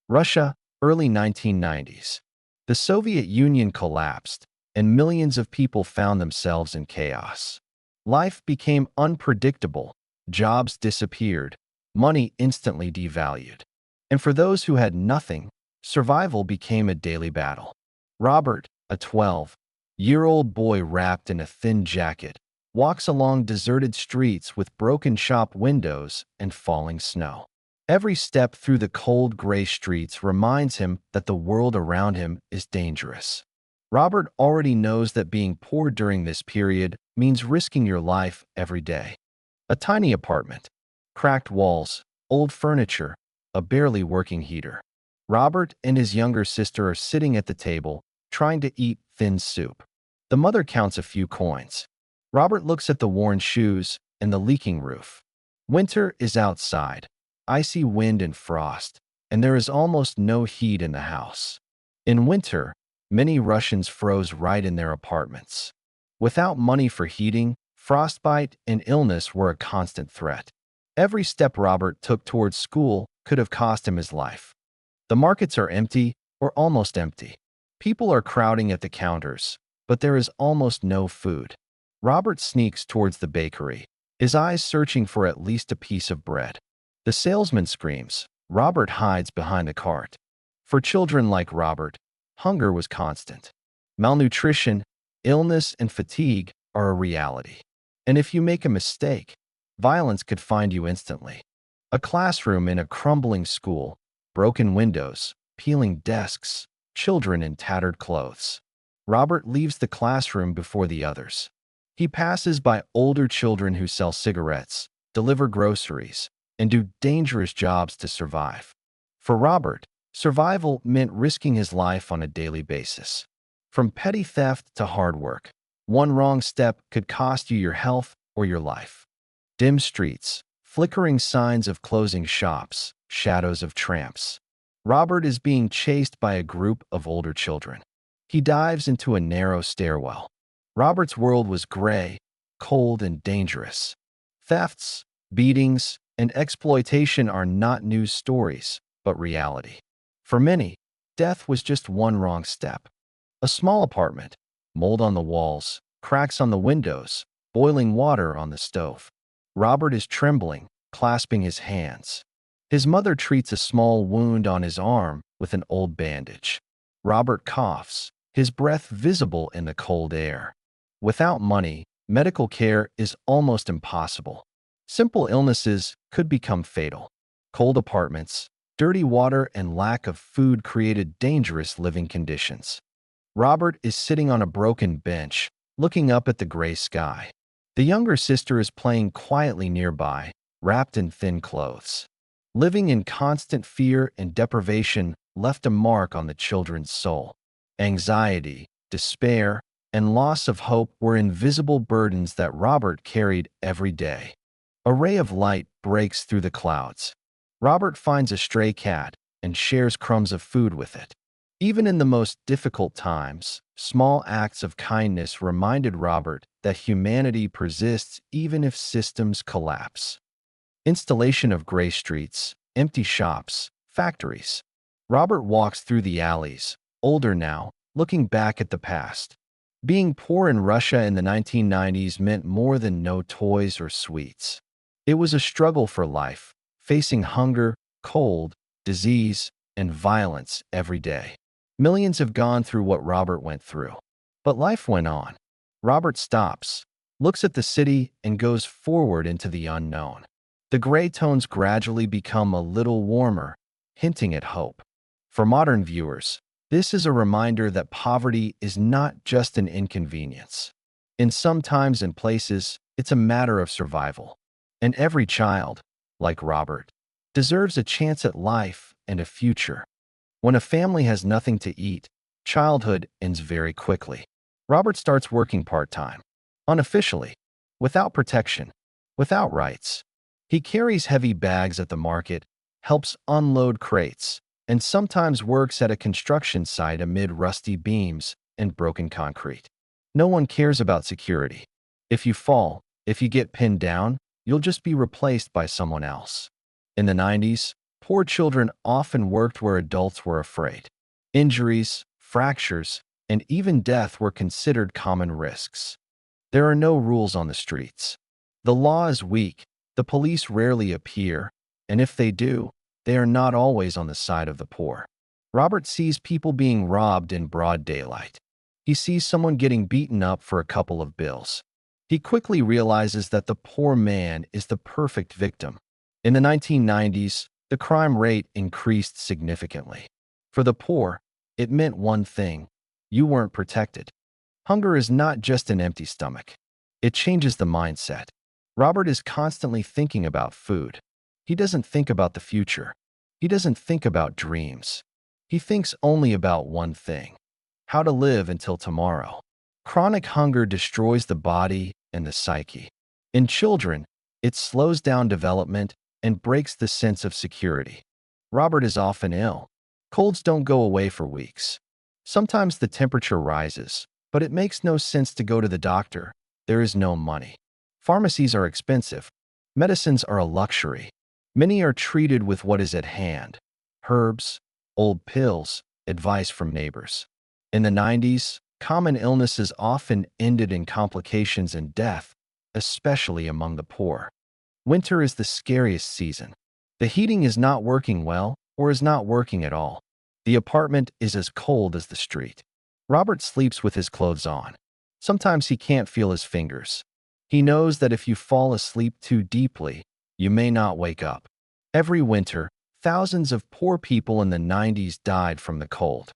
Russia, early 1990s. The Soviet Union collapsed, and millions of people found themselves in chaos. Life became unpredictable, jobs disappeared, money instantly devalued. And for those who had nothing, survival became a daily battle. Robert, a 12-year-old boy wrapped in a thin jacket, walks along deserted streets with broken shop windows and falling snow. Every step through the cold gray streets reminds him that the world around him is dangerous. Robert already knows that being poor during this period means risking your life every day. A tiny apartment, cracked walls, old furniture, a barely working heater. Robert and his younger sister are sitting at the table, trying to eat thin soup. The mother counts a few coins. Robert looks at the worn shoes and the leaking roof. Winter is outside, icy wind and frost, and there is almost no heat in the house. In winter, many Russians froze right in their apartments. Without money for heating, frostbite and illness were a constant threat. Every step Robert took towards school could have cost him his life. The markets are empty or almost empty. People are crowding at the counters, but there is almost no food. Robert sneaks towards the bakery, his eyes searching for at least a piece of bread. The salesman screams. Robert hides behind the cart. For children like Robert, hunger was constant. Malnutrition, illness, and fatigue are a reality. And if you make a mistake, violence could find you instantly. A classroom in a crumbling school, broken windows, peeling desks, children in tattered clothes. Robert leaves the classroom before the others. He passes by older children who sell cigarettes, deliver groceries, and do dangerous jobs to survive. For Robert, survival meant risking his life on a daily basis. From petty theft to hard work, one wrong step could cost you your health or your life. Dim streets, flickering signs of closing shops, shadows of tramps. Robert is being chased by a group of older children. He dives into a narrow stairwell. Robert's world was gray, cold, and dangerous. Thefts, beatings, and exploitation are not news stories, but reality. For many, death was just one wrong step. A small apartment, mold on the walls, cracks on the windows, boiling water on the stove. Robert is trembling, clasping his hands. His mother treats a small wound on his arm with an old bandage. Robert coughs, his breath visible in the cold air. Without money, medical care is almost impossible. Simple illnesses could become fatal. Cold apartments, dirty water, and lack of food created dangerous living conditions. Robert is sitting on a broken bench, looking up at the gray sky. The younger sister is playing quietly nearby, wrapped in thin clothes. Living in constant fear and deprivation left a mark on the children's soul. Anxiety, despair, and loss of hope were invisible burdens that Robert carried every day. A ray of light breaks through the clouds. Robert finds a stray cat and shares crumbs of food with it. Even in the most difficult times, small acts of kindness reminded Robert that humanity persists even if systems collapse. Installation of gray streets, empty shops, factories. Robert walks through the alleys, older now, looking back at the past. Being poor in Russia in the 1990s meant more than no toys or sweets. It was a struggle for life, facing hunger, cold, disease, and violence every day. Millions have gone through what Robert went through. But life went on. Robert stops, looks at the city, and goes forward into the unknown. The gray tones gradually become a little warmer, hinting at hope. For modern viewers, this is a reminder that poverty is not just an inconvenience. In some times and places, it's a matter of survival. And every child, like Robert, deserves a chance at life and a future. When a family has nothing to eat, childhood ends very quickly. Robert starts working part-time, unofficially, without protection, without rights. He carries heavy bags at the market, helps unload crates, and sometimes works at a construction site amid rusty beams and broken concrete. No one cares about security. If you fall, if you get pinned down, you'll just be replaced by someone else. In the 90s, Poor children often worked where adults were afraid. Injuries, fractures, and even death were considered common risks. There are no rules on the streets. The law is weak, the police rarely appear, and if they do, they are not always on the side of the poor. Robert sees people being robbed in broad daylight. He sees someone getting beaten up for a couple of bills. He quickly realizes that the poor man is the perfect victim. In the 1990s, the crime rate increased significantly. For the poor, it meant one thing: you weren't protected. Hunger is not just an empty stomach. It changes the mindset. Robert is constantly thinking about food. He doesn't think about the future. He doesn't think about dreams. He thinks only about one thing: how to live until tomorrow. Chronic hunger destroys the body and the psyche. In children, it slows down development and breaks the sense of security. Robert is often ill. Colds don't go away for weeks. Sometimes the temperature rises, but it makes no sense to go to the doctor. There is no money. Pharmacies are expensive. Medicines are a luxury. Many are treated with what is at hand: herbs, old pills, advice from neighbors. In the 90s, common illnesses often ended in complications and death, especially among the poor. Winter is the scariest season. The heating is not working well or is not working at all. The apartment is as cold as the street. Robert sleeps with his clothes on. Sometimes he can't feel his fingers. He knows that if you fall asleep too deeply, you may not wake up. Every winter, thousands of poor people in the 90s died from the cold.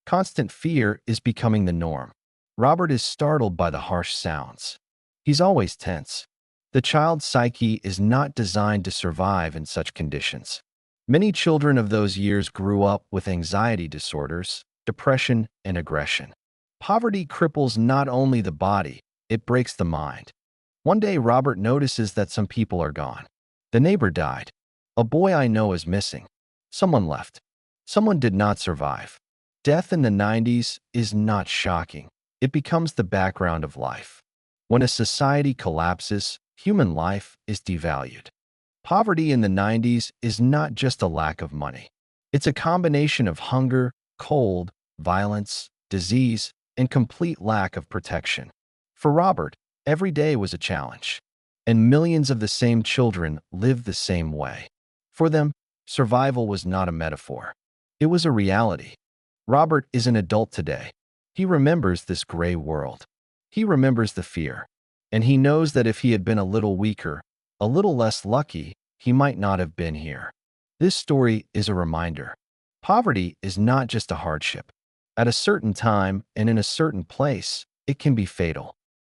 Constant fear is becoming the norm. Robert is startled by the harsh sounds. He's always tense. The child's psyche is not designed to survive in such conditions. Many children of those years grew up with anxiety disorders, depression, and aggression. Poverty cripples not only the body, it breaks the mind. One day, Robert notices that some people are gone. The neighbor died. A boy I know is missing. Someone left. Someone did not survive. Death in the 90s is not shocking. It becomes the background of life. When a society collapses, human life is devalued. Poverty in the 90s is not just a lack of money. It's a combination of hunger, cold, violence, disease, and complete lack of protection. For Robert, every day was a challenge, and millions of the same children lived the same way. For them, survival was not a metaphor. It was a reality. Robert is an adult today. He remembers this gray world. He remembers the fear. And he knows that if he had been a little weaker, a little less lucky, he might not have been here. This story is a reminder. Poverty is not just a hardship. At a certain time and in a certain place, it can be fatal.